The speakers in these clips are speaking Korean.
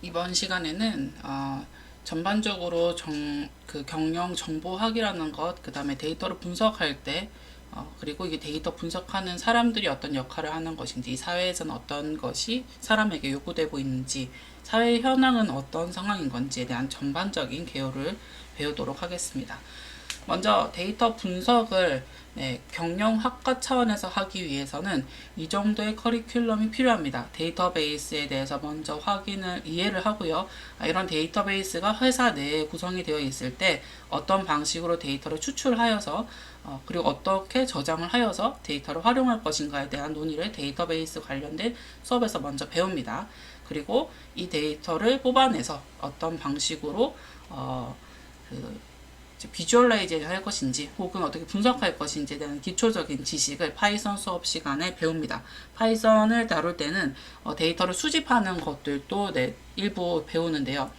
이번 시간에는 전반적으로 경영 정보학이라는 것, 그 다음에 데이터를 분석할 때, 그리고 이게 데이터 분석하는 사람들이 어떤 역할을 하는 것인지, 사회에서는 어떤 것이 사람에게 요구되고 있는지, 사회 현황은 어떤 상황인 건지에 대한 전반적인 개요를 배우도록 하겠습니다. 먼저 데이터 분석을 경영학과 차원에서 하기 위해서는 이 정도의 커리큘럼이 필요합니다. 데이터베이스에 대해서 먼저 이해를 하고요. 이런 데이터베이스가 회사 내에 구성이 되어 있을 때 어떤 방식으로 데이터를 추출하여서 그리고 어떻게 저장을 하여서 데이터를 활용할 것인가에 대한 논의를 데이터베이스 관련된 수업에서 먼저 배웁니다. 그리고 이 데이터를 뽑아내서 어떤 방식으로 비주얼라이징 할 것인지 혹은 어떻게 분석할 것인지에 대한 기초적인 지식을 파이썬 수업 시간에 배웁니다. 파이썬을 다룰 때는 데이터를 수집하는 것들도 일부 배우는데요.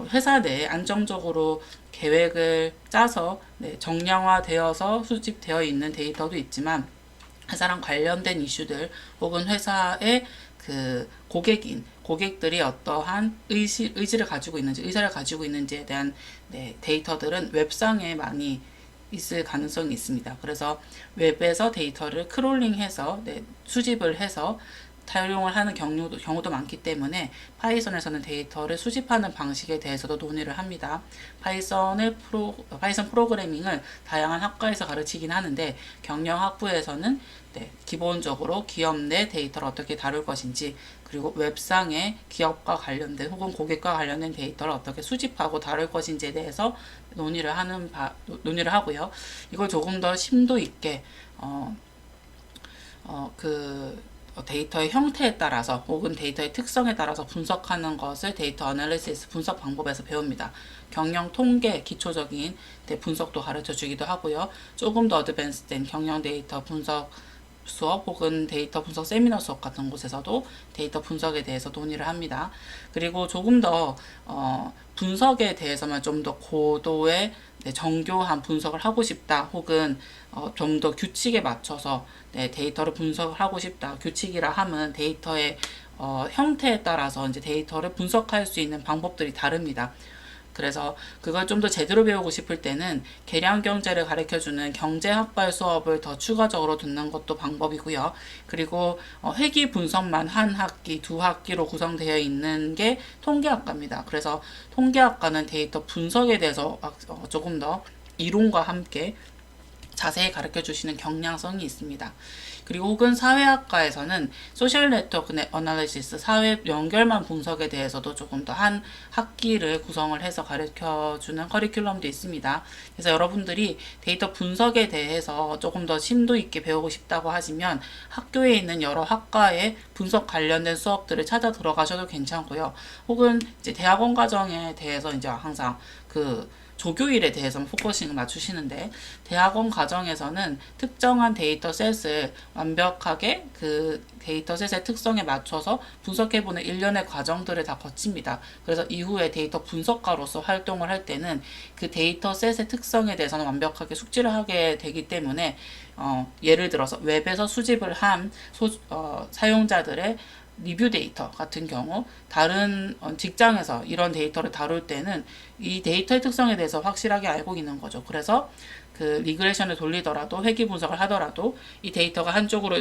회사 내에 안정적으로 계획을 짜서 정량화되어서 수집되어 있는 데이터도 있지만 회사랑 관련된 이슈들 혹은 회사의 고객들이 어떠한 의지를 가지고 있는지, 의사를 가지고 있는지에 대한 데이터들은 웹상에 많이 있을 가능성이 있습니다. 그래서 웹에서 데이터를 크롤링해서 수집을 해서 사용을 하는 경우도 많기 때문에 파이썬에서는 데이터를 수집하는 방식에 대해서도 논의를 합니다. 파이썬 프로그래밍을 다양한 학과에서 가르치긴 하는데 경영학부에서는 기본적으로 기업 내 데이터를 어떻게 다룰 것인지 그리고 웹상의 기업과 관련된 혹은 고객과 관련된 데이터를 어떻게 수집하고 다룰 것인지에 대해서 논의를 하고요. 이걸 조금 더 심도 있게 데이터의 형태에 따라서 혹은 데이터의 특성에 따라서 분석하는 것을 데이터 어널리시스 분석 방법에서 배웁니다. 경영 통계 기초적인 분석도 가르쳐 주기도 하고요. 조금 더 어드밴스된 경영 데이터 분석 수업 혹은 데이터 분석 세미나 수업 같은 곳에서도 데이터 분석에 대해서 논의를 합니다. 그리고 조금 더 분석에 대해서만 좀 더 고도의 정교한 분석을 하고 싶다 혹은 좀 더 규칙에 맞춰서 데이터를 분석을 하고 싶다. 규칙이라 함은 데이터의 형태에 따라서 이제 데이터를 분석할 수 있는 방법들이 다릅니다. 그래서 그걸 좀 더 제대로 배우고 싶을 때는 계량 경제를 가르쳐주는 경제학발 수업을 더 추가적으로 듣는 것도 방법이고요. 그리고 회귀 분석만 한 학기, 두 학기로 구성되어 있는 게 통계학과입니다. 그래서 통계학과는 데이터 분석에 대해서 조금 더 이론과 함께 자세히 가르쳐 주시는 경향성이 있습니다. 그리고 혹은 사회학과에서는 소셜 네트워크 어널리시스, 사회 연결망 분석에 대해서도 조금 더 한 학기를 구성을 해서 가르쳐 주는 커리큘럼도 있습니다. 그래서 여러분들이 데이터 분석에 대해서 조금 더 심도 있게 배우고 싶다고 하시면 학교에 있는 여러 학과의 분석 관련된 수업들을 찾아 들어가셔도 괜찮고요. 혹은 이제 대학원 과정에 대해서 이제 항상 조교일에 대해서 포커싱을 맞추시는데 대학원 과정에서는 특정한 데이터셋을 완벽하게 그 데이터셋의 특성에 맞춰서 분석해보는 일련의 과정들을 다 거칩니다. 그래서 이후에 데이터 분석가로서 활동을 할 때는 그 데이터셋의 특성에 대해서는 완벽하게 숙지를 하게 되기 때문에 예를 들어서 웹에서 수집을 한 사용자들의 리뷰 데이터 같은 경우 다른 직장에서 이런 데이터를 다룰 때는 이 데이터의 특성에 대해서 확실하게 알고 있는 거죠. 그래서 리그레션을 돌리더라도 회귀 분석을 하더라도 이 데이터가 한쪽으로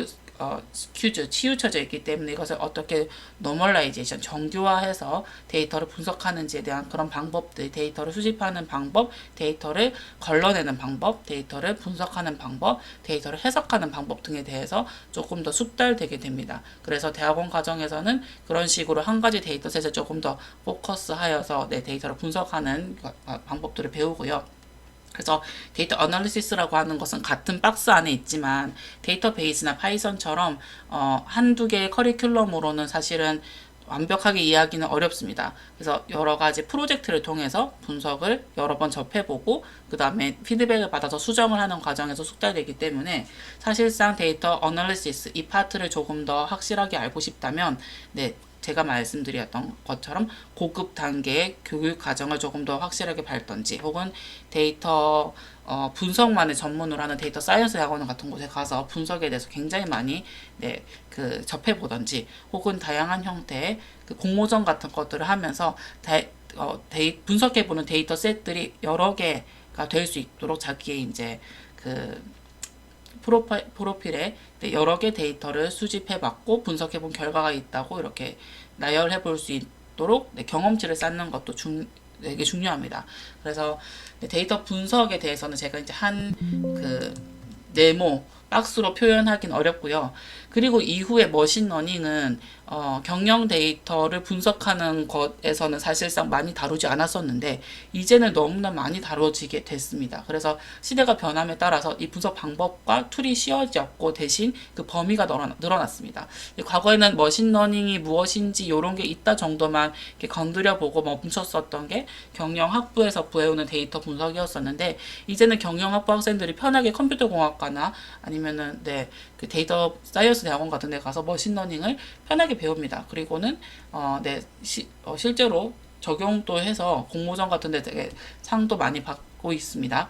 치우쳐져 있기 때문에 이것을 어떻게 노멀라이제이션 정교화해서 데이터를 분석하는지에 대한 그런 방법들, 데이터를 수집하는 방법, 데이터를 걸러내는 방법, 데이터를 분석하는 방법, 데이터를 해석하는 방법 등에 대해서 조금 더 숙달되게 됩니다. 그래서 대학원 과정에서는 그런 식으로 한 가지 데이터셋을 조금 더 포커스하여서 데이터를 분석하는 방법들을 배우고요. 그래서 데이터 어널리시스라고 하는 것은 같은 박스 안에 있지만 데이터베이스나 파이썬처럼 한두 개의 커리큘럼으로는 사실은 완벽하게 이해하기는 어렵습니다. 그래서 여러 가지 프로젝트를 통해서 분석을 여러 번 접해보고 그 다음에 피드백을 받아서 수정을 하는 과정에서 숙달되기 때문에 사실상 데이터 어널리시스 이 파트를 조금 더 확실하게 알고 싶다면 제가 말씀드렸던 것처럼 고급 단계의 교육 과정을 조금 더 확실하게 밟던지, 혹은 데이터 분석만을 전문으로 하는 데이터 사이언스 학원 같은 곳에 가서 분석에 대해서 굉장히 많이 접해 보던지, 혹은 다양한 형태의 그 공모전 같은 것들을 하면서 분석해 보는 데이터 셋들이 여러 개가 될 수 있도록 자기의 이제 그 프로필에 여러 개 데이터를 수집해 봤고 분석해 본 결과가 있다고 이렇게 나열해 볼 수 있도록 경험치를 쌓는 것도 되게 중요합니다. 그래서 데이터 분석에 대해서는 제가 이제 한 그 네모 박스로 표현하긴 어렵고요. 그리고 이후에 머신러닝은 경영 데이터를 분석하는 것에서는 사실상 많이 다루지 않았었는데 이제는 너무나 많이 다뤄지게 됐습니다. 그래서 시대가 변함에 따라서 이 분석 방법과 툴이 쉬워졌고 대신 그 범위가 늘어났습니다. 과거에는 머신러닝이 무엇인지 이런 게 있다 정도만 이렇게 건드려보고 멈췄었던 게 경영학부에서 구해오는 데이터 분석이었었는데, 이제는 경영학부 학생들이 편하게 컴퓨터공학과나 아니면은 그 데이터 사이언스 대학원 같은 데 가서 머신러닝을 편하게 배웁니다. 그리고는 실제로 적용도 해서 공모전 같은 데 되게 상도 많이 받고 있습니다.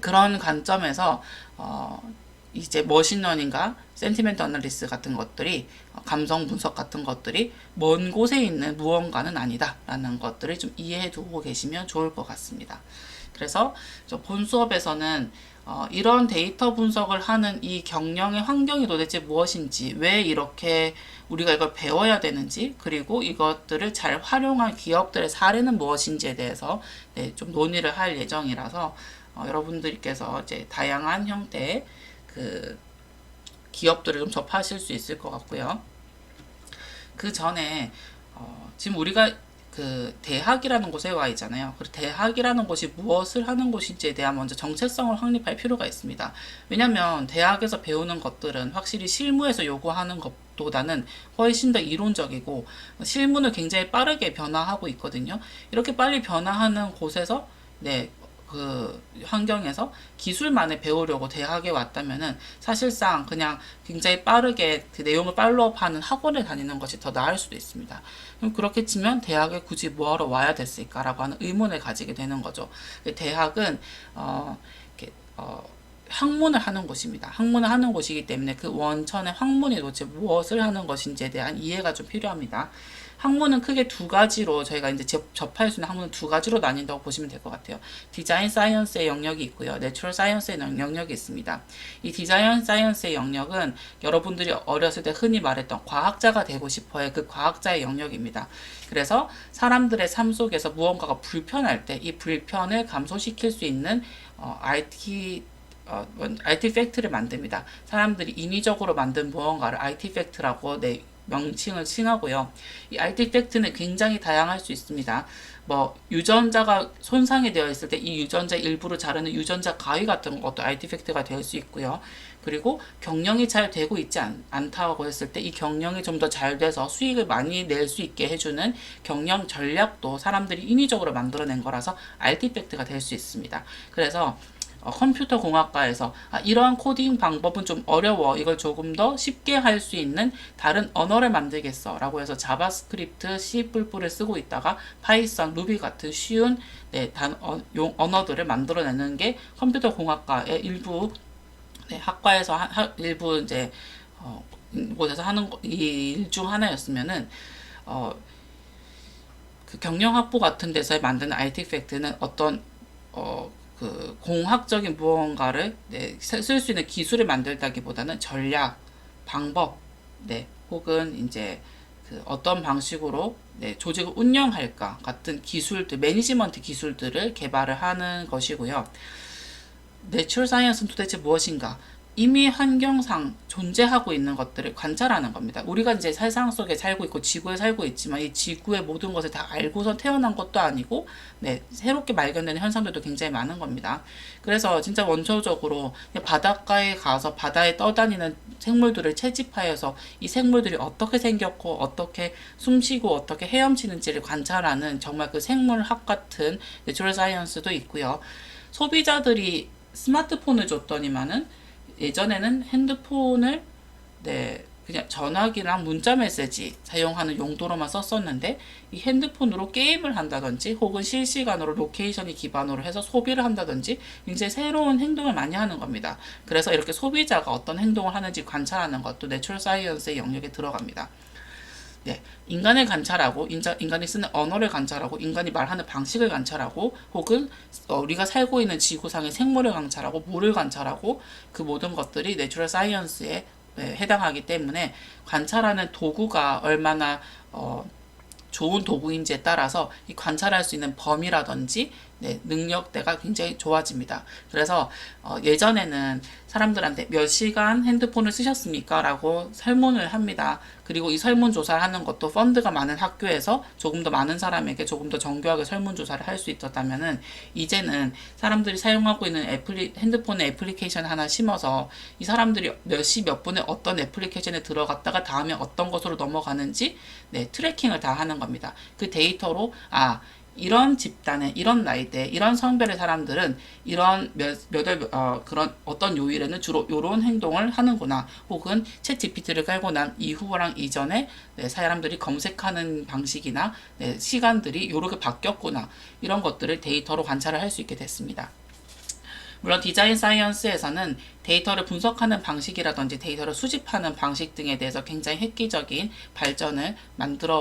그런 관점에서 이제 머신러닝과 센티멘트 어널리스 같은 것들이, 감성 분석 같은 것들이 먼 곳에 있는 무언가는 아니다라는 것들을 좀 이해해 두고 계시면 좋을 것 같습니다. 그래서 본 수업에서는 이런 데이터 분석을 하는 이 경영의 환경이 도대체 무엇인지, 왜 이렇게 우리가 이걸 배워야 되는지, 그리고 이것들을 잘 활용한 기업들의 사례는 무엇인지에 대해서 좀 논의를 할 예정이라서 여러분들께서 이제 다양한 형태의 그 기업들을 좀 접하실 수 있을 것 같고요. 그 전에 지금 우리가 그 대학이라는 곳에 와 있잖아요. 그 대학이라는 곳이 무엇을 하는 곳인지에 대한 먼저 정체성을 확립할 필요가 있습니다. 왜냐하면 대학에서 배우는 것들은 확실히 실무에서 요구하는 것보다는 훨씬 더 이론적이고 실무는 굉장히 빠르게 변화하고 있거든요. 이렇게 빨리 변화하는 곳에서 그 환경에서 기술만을 배우려고 대학에 왔다면은 사실상 그냥 굉장히 빠르게 그 내용을 팔로우하는 학원에 다니는 것이 더 나을 수도 있습니다. 그럼 그렇게 치면 대학에 굳이 뭐하러 와야 됐을까라고 하는 의문을 가지게 되는 거죠. 대학은 학문을 하는 곳입니다. 학문을 하는 곳이기 때문에 그 원천의 학문이 도대체 무엇을 하는 것인지에 대한 이해가 좀 필요합니다. 학문은 크게 두 가지로, 저희가 이제 접할 수 있는 학문은 두 가지로 나뉜다고 보시면 될 것 같아요. 디자인 사이언스의 영역이 있고요. 내추럴 사이언스의 영역이 있습니다. 이 디자인 사이언스의 영역은 여러분들이 어렸을 때 흔히 말했던 과학자가 되고 싶어의 그 과학자의 영역입니다. 그래서 사람들의 삶 속에서 무언가가 불편할 때 이 불편을 감소시킬 수 있는 아티팩트를 만듭니다. 사람들이 인위적으로 만든 무언가를 아티팩트라고 명칭을 칭하고요. 이 아티팩트는 굉장히 다양할 수 있습니다. 유전자가 손상이 되어 있을 때 이 유전자 일부를 자르는 유전자 가위 같은 것도 아티팩트가 될 수 있고요. 그리고 경영이 잘 되고 있지 않다고 했을 때 이 경영이 좀 더 잘 돼서 수익을 많이 낼 수 있게 해주는 경영 전략도 사람들이 인위적으로 만들어낸 거라서 아티팩트가 될 수 있습니다. 그래서 컴퓨터 공학과에서 이러한 코딩 방법은 좀 어려워, 이걸 조금 더 쉽게 할 수 있는 다른 언어를 만들겠어 라고 해서 자바스크립트, C++을 쓰고 있다가 파이썬, 루비 같은 쉬운 언어들을 만들어내는 게 컴퓨터 공학과의 일부 학과에서 일부 이제 곳에서 하는 일 중 하나였으면은 그 경영학부 같은 데서 만드는 아티팩트는 어떤 그 공학적인 무언가를 쓸 수 있는 기술을 만들다기보다는 전략, 방법, 혹은 이제 그 어떤 방식으로 조직을 운영할까 같은 기술들, 매니지먼트 기술들을 개발을 하는 것이고요. 내추럴 사이언스는 도대체 무엇인가? 이미 환경상 존재하고 있는 것들을 관찰하는 겁니다. 우리가 이제 세상 속에 살고 있고 지구에 살고 있지만 이 지구의 모든 것을 다 알고서 태어난 것도 아니고 새롭게 발견되는 현상들도 굉장히 많은 겁니다. 그래서 진짜 원초적으로 바닷가에 가서 바다에 떠다니는 생물들을 채집하여서 이 생물들이 어떻게 생겼고 어떻게 숨쉬고 어떻게 헤엄치는지를 관찰하는 정말 그 생물학 같은 내추럴 사이언스도 있고요. 소비자들이 스마트폰을 줬더니만은 예전에는 핸드폰을 그냥 전화기랑 문자 메시지 사용하는 용도로만 썼었는데 이 핸드폰으로 게임을 한다든지 혹은 실시간으로 로케이션이 기반으로 해서 소비를 한다든지 이제 새로운 행동을 많이 하는 겁니다. 그래서 이렇게 소비자가 어떤 행동을 하는지 관찰하는 것도 내추럴 사이언스의 영역에 들어갑니다. 네, 인간을 관찰하고 인간이 쓰는 언어를 관찰하고 인간이 말하는 방식을 관찰하고 혹은 우리가 살고 있는 지구상의 생물을 관찰하고 물을 관찰하고 그 모든 것들이 내추럴 사이언스에 해당하기 때문에 관찰하는 도구가 얼마나 좋은 도구인지에 따라서 이 관찰할 수 있는 범위라든지 능력대가 굉장히 좋아집니다. 그래서 예전에는 사람들한테 몇 시간 핸드폰을 쓰셨습니까? 라고 설문을 합니다. 그리고 이 설문조사를 하는 것도 펀드가 많은 학교에서 조금 더 많은 사람에게 조금 더 정교하게 설문조사를 할 수 있었다면은 이제는 사람들이 사용하고 있는 핸드폰에 애플리케이션 하나 심어서 이 사람들이 몇 시 몇 분에 어떤 애플리케이션에 들어갔다가 다음에 어떤 것으로 넘어가는지 트래킹을 다 하는 겁니다. 그 데이터로 이런 집단의 이런 나이대 이런 성별의 사람들은 이런 그런 어떤 요일에는 주로 이런 행동을 하는구나 혹은 챗 GPT를 깔고 난 이후랑 이전에 사람들이 검색하는 방식이나 시간들이 이렇게 바뀌었구나 이런 것들을 데이터로 관찰을 할 수 있게 됐습니다. 물론 디자인 사이언스에서는 데이터를 분석하는 방식이라든지 데이터를 수집하는 방식 등에 대해서 굉장히 획기적인 발전을 만들어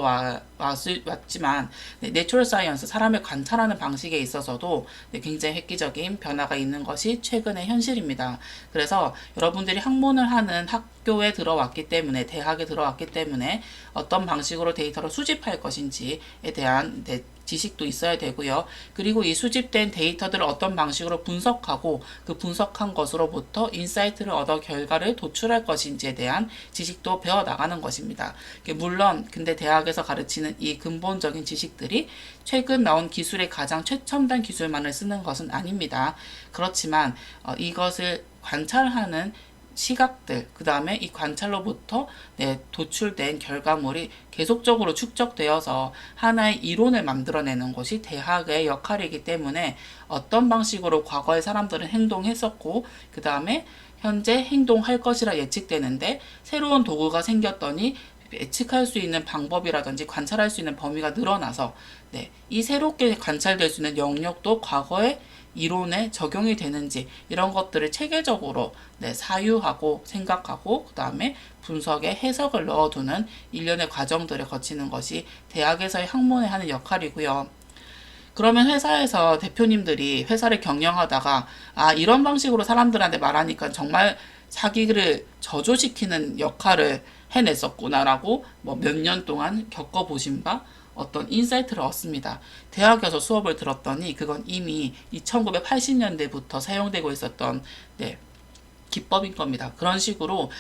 왔지만 내추럴 사이언스, 사람을 관찰하는 방식에 있어서도 굉장히 획기적인 변화가 있는 것이 최근의 현실입니다. 그래서 여러분들이 학문을 하는 학교에 들어왔기 때문에 대학에 들어왔기 때문에 어떤 방식으로 데이터를 수집할 것인지에 대한 지식도 있어야 되고요. 그리고 이 수집된 데이터들을 어떤 방식으로 분석하고 그 분석한 것으로부터 인사이트를 얻어 결과를 도출할 것인지에 대한 지식도 배워나가는 것입니다. 물론 근데 대학에서 가르치는 이 근본적인 지식들이 최근 나온 기술의 가장 최첨단 기술만을 쓰는 것은 아닙니다. 그렇지만 이것을 관찰하는 시각들, 그 다음에 이 관찰로부터 도출된 결과물이 계속적으로 축적되어서 하나의 이론을 만들어내는 것이 대학의 역할이기 때문에 어떤 방식으로 과거의 사람들은 행동했었고 그 다음에 현재 행동할 것이라 예측되는데 새로운 도구가 생겼더니 예측할 수 있는 방법이라든지 관찰할 수 있는 범위가 늘어나서 이 새롭게 관찰될 수 있는 영역도 과거의 이론에 적용이 되는지 이런 것들을 체계적으로 사유하고 생각하고 그 다음에 분석에 해석을 넣어두는 일련의 과정들을 거치는 것이 대학에서의 학문에 하는 역할이고요. 그러면 회사에서 대표님들이 회사를 경영하다가 이런 방식으로 사람들한테 말하니까 정말 자기를 저조시키는 역할을 해냈었구나라고 몇 년 동안 겪어보신 바 어떤 인사이트를 얻습니다. 대학에서 수업을 들었더니 그건 이미 1980년대부터 사용되고 있었던 기법인 겁니다. 그런 식으로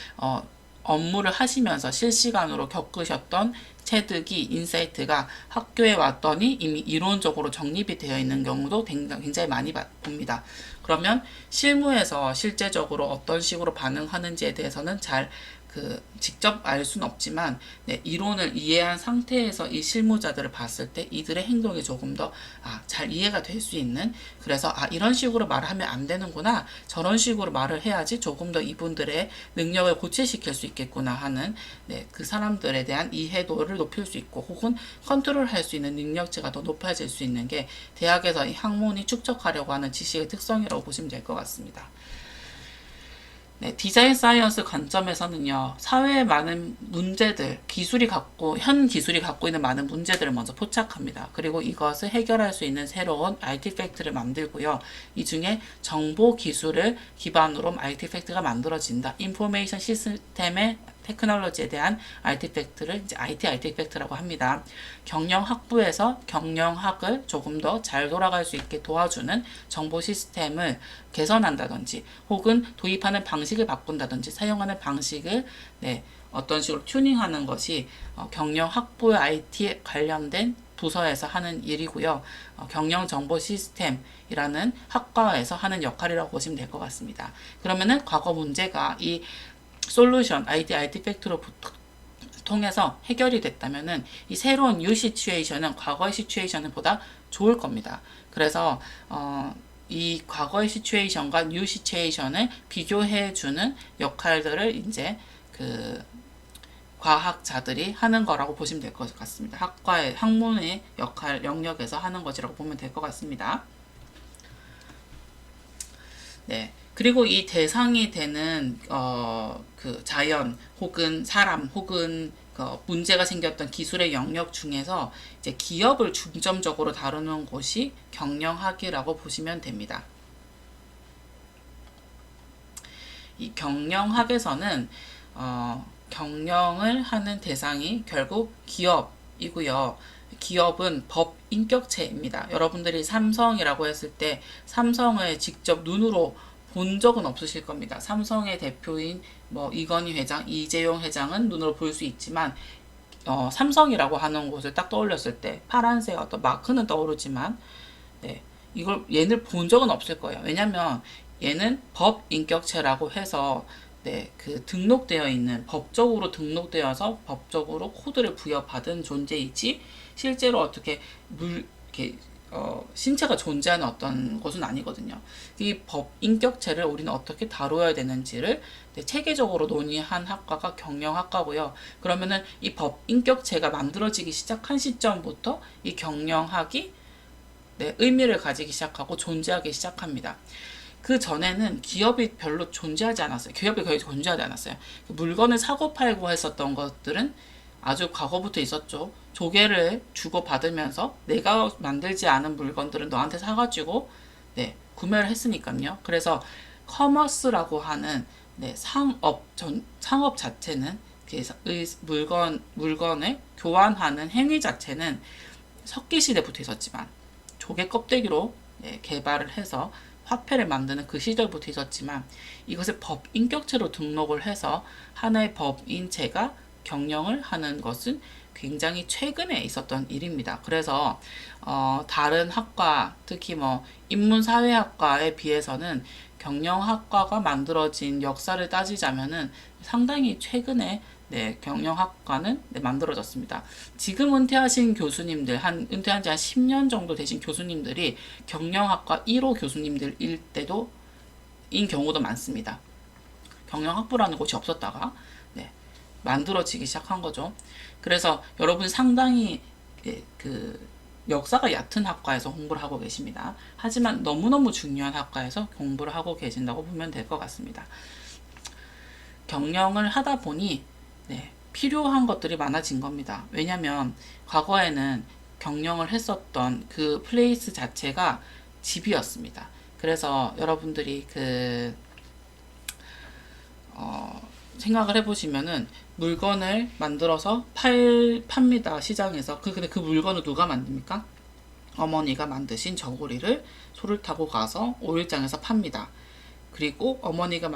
업무를 하시면서 실시간으로 겪으셨던 체득이 인사이트가 학교에 왔더니 이미 이론적으로 정립이 되어 있는 경우도 굉장히 많이 봅니다. 그러면 실무에서 실제적으로 어떤 식으로 반응하는지에 대해서는 잘 직접 알 수는 없지만 이론을 이해한 상태에서 이 실무자들을 봤을 때 이들의 행동이 조금 더 잘 이해가 될 수 있는 그래서 이런 식으로 말을 하면 안 되는구나 저런 식으로 말을 해야지 조금 더 이분들의 능력을 고취시킬 수 있겠구나 하는 그 사람들에 대한 이해도를 높일 수 있고 혹은 컨트롤할 수 있는 능력치가 더 높아질 수 있는 게 대학에서 이 학문이 축적하려고 하는 지식의 특성이라고 보시면 될 것 같습니다. 디자인 사이언스 관점에서는요, 사회의 많은 문제들, 현 기술이 갖고 있는 많은 문제들을 먼저 포착합니다. 그리고 이것을 해결할 수 있는 새로운 아티팩트를 만들고요. 이 중에 정보 기술을 기반으로 아티팩트가 만들어진다. 인포메이션 시스템의 테크놀로지에 대한 아티팩트를 이제 IT 아티팩트라고 합니다. 경영학부에서 경영학을 조금 더 잘 돌아갈 수 있게 도와주는 정보 시스템을 개선한다든지 혹은 도입하는 방식을 바꾼다든지 사용하는 방식을 어떤 식으로 튜닝하는 것이 경영학부의 IT에 관련된 부서에서 하는 일이고요. 경영정보 시스템이라는 학과에서 하는 역할이라고 보시면 될 것 같습니다. 그러면은 과거 문제가 이 솔루션, IT 아티팩트로 통해서 해결이 됐다면은 이 새로운 뉴 시츄에이션은 과거의 시츄에이션보다 좋을 겁니다. 그래서 이 과거의 시츄에이션과 뉴 시츄에이션을 비교해주는 역할들을 이제 과학자들이 하는 거라고 보시면 될 것 같습니다. 학과의 학문의 역할 영역에서 하는 것이라고 보면 될 것 같습니다. 네. 그리고 이 대상이 되는 그 자연 혹은 사람 혹은 문제가 생겼던 기술의 영역 중에서 이제 기업을 중점적으로 다루는 곳이 경영학이라고 보시면 됩니다. 이 경영학에서는 경영을 하는 대상이 결국 기업이고요. 기업은 법 인격체입니다. 여러분들이 삼성이라고 했을 때 삼성을 직접 눈으로 본 적은 없으실 겁니다. 삼성의 대표인 뭐 이건희 회장, 이재용 회장은 눈으로 볼 수 있지만 삼성이라고 하는 곳을 딱 떠올렸을 때 파란색 어떤 마크는 떠오르지만 네, 이걸 얘를 본 적은 없을 거예요. 왜냐면 얘는 법 인격체라고 해서 네, 그 등록되어 있는 법적으로 등록되어서 법적으로 코드를 부여받은 존재이지 실제로 어떻게 이렇게 신체가 존재하는 어떤 것은 아니거든요. 이 법 인격체를 우리는 어떻게 다루어야 되는지를 네, 체계적으로 논의한 학과가 경영학과고요. 그러면은 이 법 인격체가 만들어지기 시작한 시점부터 이 경영학이 네, 의미를 가지기 시작하고 존재하기 시작합니다. 그 전에는 기업이 별로 존재하지 않았어요. 기업이 거의 존재하지 않았어요. 물건을 사고 팔고 했었던 것들은 아주 과거부터 있었죠. 조개를 주고 받으면서 내가 만들지 않은 물건들은 너한테 사가지고 네, 구매를 했으니까요. 그래서 커머스라고 하는 네, 상업 자체는 물건을 교환하는 행위 자체는 석기 시대부터 있었지만 조개 껍데기로 네, 개발을 해서 화폐를 만드는 그 시절부터 있었지만 이것을 법 인격체로 등록을 해서 하나의 법인체가 경영을 하는 것은 굉장히 최근에 있었던 일입니다. 그래서 다른 학과, 특히 뭐 인문사회학과에 비해서는 경영학과가 만들어진 역사를 따지자면은 상당히 최근에 네, 경영학과는 네, 만들어졌습니다. 지금 은퇴하신 교수님들, 은퇴한 지 한 10년 정도 되신 교수님들이 경영학과 1호 교수님들일 때도, 인 경우도 많습니다. 경영학부라는 곳이 없었다가, 네, 만들어지기 시작한 거죠. 그래서 여러분 상당히, 그, 역사가 얕은 학과에서 공부를 하고 계십니다. 하지만 너무너무 중요한 학과에서 공부를 하고 계신다고 보면 될 것 같습니다. 경영을 하다 보니 네, 필요한 것들이 많아진 겁니다. 왜냐면 과거에는 경영을 했었던 그 플레이스 자체가 집이었습니다. 그래서 여러분들이 생각을 해보시면은 물건을 만들어서 팝니다. 시장에서. 근데 그 물건을 누가 만듭니까? 어머니가 만드신 저고리를 소를 타고 가서 오일장에서 팝니다. 그리고 어머니가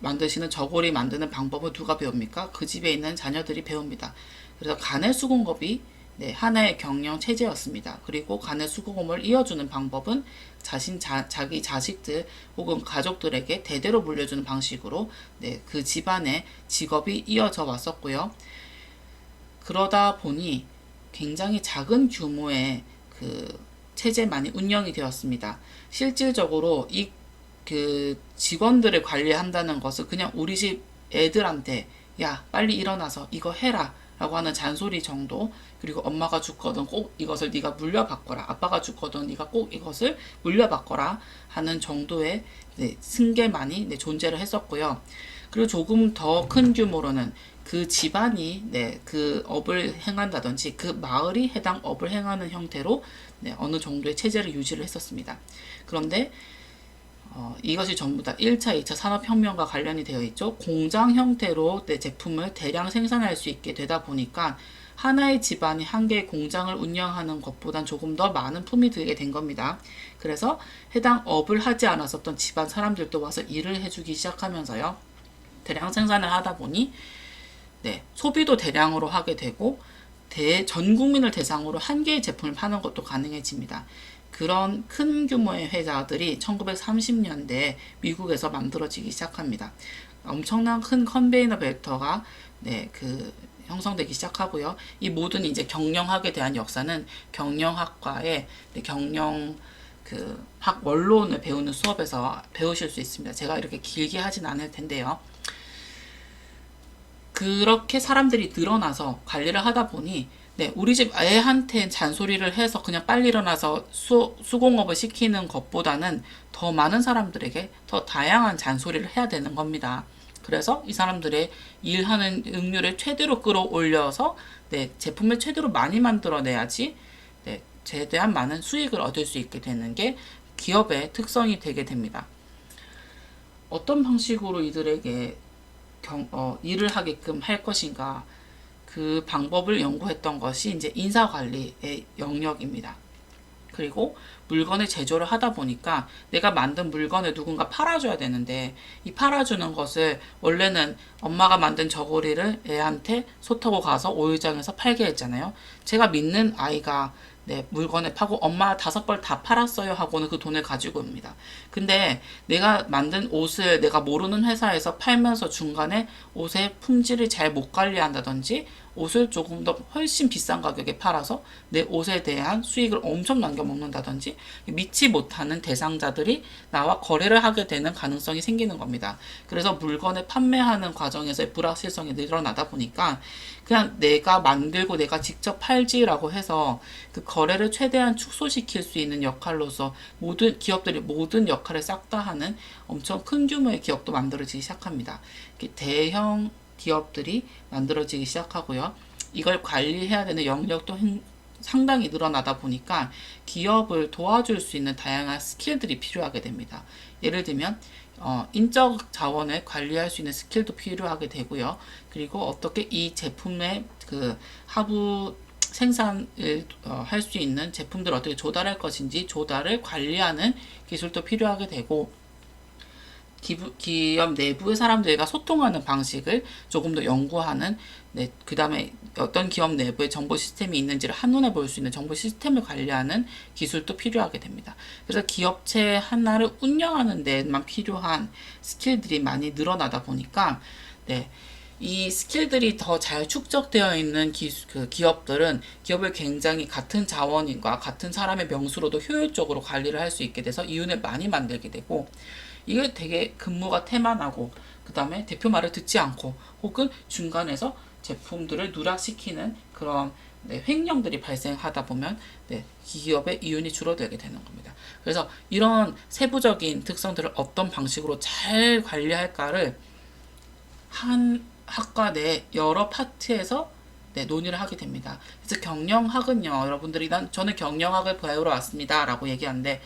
만드시는 저고리 만드는 방법을 누가 배웁니까? 그 집에 있는 자녀들이 배웁니다. 그래서 간의 수공업이 네, 하나의 경영 체제였습니다. 그리고 간의 수공업을 이어주는 방법은 자기 자식들 혹은 가족들에게 대대로 물려주는 방식으로 네, 그 집안의 직업이 이어져 왔었고요. 그러다 보니 굉장히 작은 규모의 그 체제만이 운영이 되었습니다. 실질적으로 그 직원들을 관리한다는 것은 그냥 우리 집 애들한테 야 빨리 일어나서 이거 해라 라고 하는 잔소리 정도, 그리고 엄마가 죽거든 꼭 이것을 네가 물려받거라, 아빠가 죽거든 네가 꼭 이것을 물려받거라 하는 정도의 네, 승계만이 네, 존재를 했었고요. 그리고 조금 더 큰 규모로는 그 집안이 네, 그 업을 행한다든지 그 마을이 해당 업을 행하는 형태로 네, 어느 정도의 체제를 유지를 했었습니다. 그런데 이것이 전부 다 1차, 2차 산업혁명과 관련이 되어 있죠. 공장 형태로 내 제품을 대량 생산할 수 있게 되다 보니까 하나의 집안이 한 개의 공장을 운영하는 것보단 조금 더 많은 품이 들게 된 겁니다. 그래서 해당 업을 하지 않았었던 집안 사람들도 와서 일을 해주기 시작하면서요. 대량 생산을 하다 보니 네, 소비도 대량으로 하게 되고 전 국민을 대상으로 한 개의 제품을 파는 것도 가능해집니다. 그런 큰 규모의 회사들이 1930년대에 미국에서 만들어지기 시작합니다. 엄청난 큰 컨베이너 벨트가 네, 형성되기 시작하고요. 이 모든 이제 경영학에 대한 역사는 경영학과의 학 원론을 배우는 수업에서 배우실 수 있습니다. 제가 이렇게 길게 하진 않을 텐데요. 그렇게 사람들이 늘어나서 관리를 하다 보니 네, 우리 집 애한테 잔소리를 해서 그냥 빨리 일어나서 수공업을 시키는 것보다는 더 많은 사람들에게 더 다양한 잔소리를 해야 되는 겁니다. 그래서 이 사람들의 일하는 능률을 최대로 끌어올려서 네, 제품을 최대로 많이 만들어내야지 네, 최대한 많은 수익을 얻을 수 있게 되는 게 기업의 특성이 되게 됩니다. 어떤 방식으로 이들에게 일을 하게끔 할 것인가, 그 방법을 연구했던 것이 이제 인사관리의 영역입니다. 그리고 물건의 제조를 하다 보니까 내가 만든 물건을 누군가 팔아줘야 되는데, 이 팔아주는 것을 원래는 엄마가 만든 저고리를 애한테 소 타고 가서 오일장에서 팔게 했잖아요. 제가 믿는 아이가 네, 물건을 파고 엄마 5벌 다 팔았어요 하고는 그 돈을 가지고 옵니다. 근데 내가 만든 옷을 내가 모르는 회사에서 팔면서 중간에 옷의 품질을 잘 못 관리한다든지 옷을 조금 더 훨씬 비싼 가격에 팔아서 내 옷에 대한 수익을 엄청 남겨먹는다든지 믿지 못하는 대상자들이 나와 거래를 하게 되는 가능성이 생기는 겁니다. 그래서 물건을 판매하는 과정에서의 불확실성이 늘어나다 보니까 그냥 내가 만들고 내가 직접 팔지라고 해서 그 거래를 최대한 축소시킬 수 있는 역할로서 모든 기업들이 모든 역할을 싹 다 하는 엄청 큰 규모의 기업도 만들어지기 시작합니다. 대형 기업들이 만들어지기 시작하고요. 이걸 관리해야 되는 영역도 상당히 늘어나다 보니까 기업을 도와줄 수 있는 다양한 스킬들이 필요하게 됩니다. 예를 들면 인적 자원을 관리할 수 있는 스킬도 필요하게 되고요. 그리고 어떻게 이 제품의 그 하부 생산을 할 수 있는 제품들을 어떻게 조달할 것인지 조달을 관리하는 기술도 필요하게 되고, 기업 내부의 사람들과 소통하는 방식을 조금 더 연구하는 네, 그 다음에 어떤 기업 내부에 정보 시스템이 있는지를 한눈에 볼 수 있는 정보 시스템을 관리하는 기술도 필요하게 됩니다. 그래서 기업체 하나를 운영하는 데만 필요한 스킬들이 많이 늘어나다 보니까 네, 이 스킬들이 더 잘 축적되어 있는 기업들은 기업을 굉장히 같은 자원인과 같은 사람의 명수로도 효율적으로 관리를 할 수 있게 돼서 이윤을 많이 만들게 되고, 이게 되게 근무가 태만하고 그 다음에 대표 말을 듣지 않고 혹은 중간에서 제품들을 누락시키는 그런 네, 횡령들이 발생하다 보면 네, 기업의 이윤이 줄어들게 되는 겁니다. 그래서 이런 세부적인 특성들을 어떤 방식으로 잘 관리할까를 한 학과 내 여러 파트에서 네, 논의를 하게 됩니다. 그래서 경영학은요, 여러분들이 저는 경영학을 배우러 왔습니다 라고 얘기하는데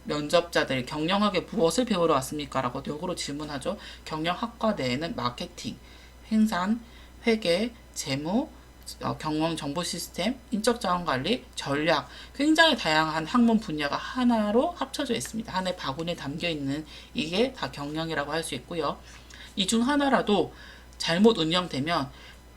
면접자들이 경영학에 무엇을 배우러 왔습니까? 라고 역으로 질문하죠. 경영학과 내에는 마케팅, 생산, 회계, 재무, 경영 정보 시스템, 인적 자원 관리, 전략, 굉장히 다양한 학문 분야가 하나로 합쳐져 있습니다. 하나의 바구니에 담겨 있는 이게 다 경영이라고 할 수 있고요. 이 중 하나라도 잘못 운영되면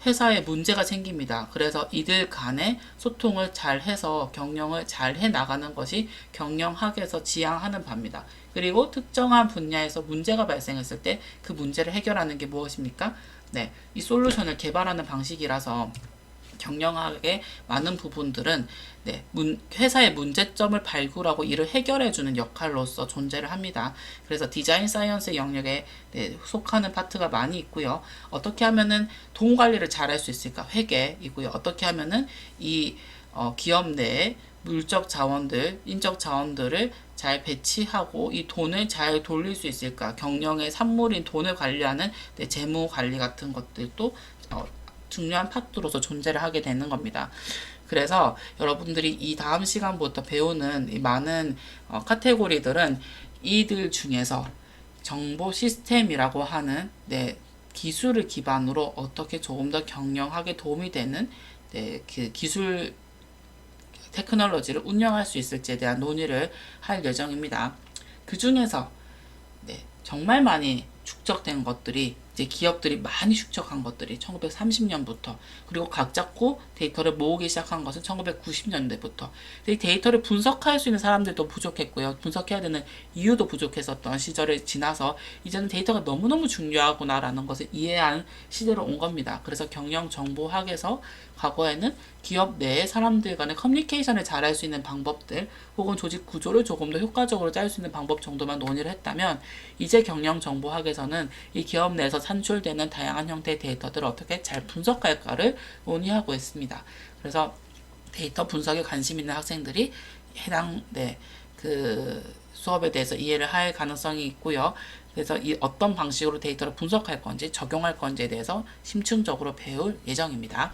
회사에 문제가 생깁니다. 그래서 이들 간의 소통을 잘 해서 경영을 잘 해 나가는 것이 경영학에서 지향하는 바입니다. 그리고 특정한 분야에서 문제가 발생했을 때 그 문제를 해결하는 게 무엇입니까? 네, 이 솔루션을 개발하는 방식이라서 경영학의 많은 부분들은 네, 회사의 문제점을 발굴하고 이를 해결해주는 역할로서 존재를 합니다. 그래서 디자인 사이언스 영역에 네, 속하는 파트가 많이 있고요. 어떻게 하면은 돈 관리를 잘 할 수 있을까? 회계이고요. 어떻게 하면은 이 기업 내에 물적 자원들, 인적 자원들을 잘 배치하고 이 돈을 잘 돌릴 수 있을까? 경영의 산물인 돈을 관리하는 네, 재무 관리 같은 것들도 중요한 파트로서 존재를 하게 되는 겁니다. 그래서 여러분들이 이 다음 시간부터 배우는 이 많은 카테고리들은 이들 중에서 정보 시스템이라고 하는 네, 기술을 기반으로 어떻게 조금 더 경영하게 도움이 되는 네, 그 기술 테크놀로지를 운영할 수 있을지에 대한 논의를 할 예정입니다. 그 중에서 네, 정말 많이 축적된 것들이 이제 기업들이 많이 축적한 것들이 1930년부터 그리고 각 잡고 데이터를 모으기 시작한 것은 1990년대부터 이 데이터를 분석할 수 있는 사람들도 부족했고요. 분석해야 되는 이유도 부족했었던 시절을 지나서 이제는 데이터가 너무너무 중요하구나라는 것을 이해한 시대로 온 겁니다. 그래서 경영정보학에서 과거에는 기업 내의 사람들 간의 커뮤니케이션을 잘할 수 있는 방법들 혹은 조직 구조를 조금 더 효과적으로 짤 수 있는 방법 정도만 논의를 했다면, 이제 경영정보학에서는 이 기업 내에서 산출되는 다양한 형태의 데이터들을 어떻게 잘 분석할까를 논의하고 있습니다. 그래서 데이터 분석에 관심 있는 학생들이 해당 그 수업에 대해서 이해를 할 가능성이 있고요. 그래서 이 어떤 방식으로 데이터를 분석할 건지 적용할 건지에 대해서 심층적으로 배울 예정입니다.